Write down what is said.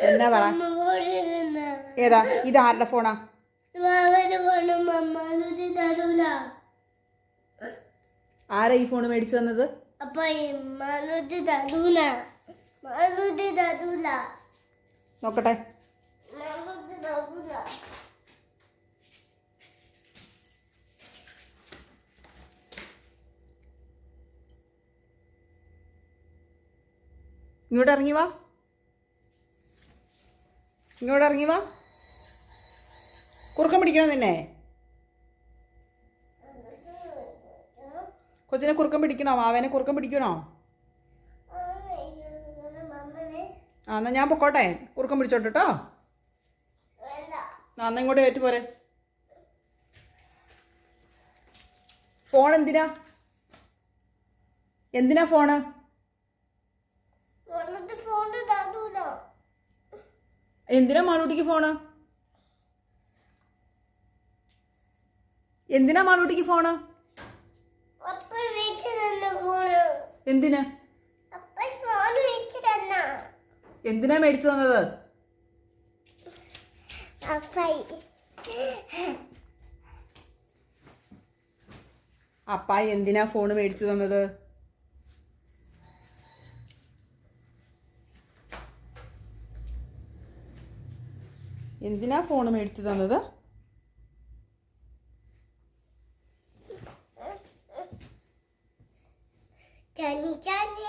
എന്നാ പറ ഏതാ ഇത് ആരുടെ ഫോണാ ആരാ ഈ ഫോൺ മേടിച്ചു തന്നത് നോക്കട്ടെ ഇങ്ങോട്ട് ഇറങ്ങി വാ കുറുക്കം പിടിക്കണം നിന്നെ കൊച്ചിനെ കുറുക്കം പിടിക്കണോ മാവേനെ കുറുക്കം പിടിക്കണോ എന്നാ ഞാൻ പൊക്കോട്ടെ കുറുക്കം പിടിച്ചോട്ടെ കേട്ടോ എന്നാ ഇങ്ങോട്ട് കയറ്റി പോരെ ഫോൺ എന്തിനാ ഫോണ് എന്തിനാ മാളൂട്ടിക്ക് ഫോണ് എന്തിനാ മേടിച്ചു തന്നത് അപ്പായി എന്തിനാ ഫോണ് മേടിച്ചു തന്നത് എന്തിനാ ഫോണ് മേടിച്ചു തന്നത് Johnny, Johnny,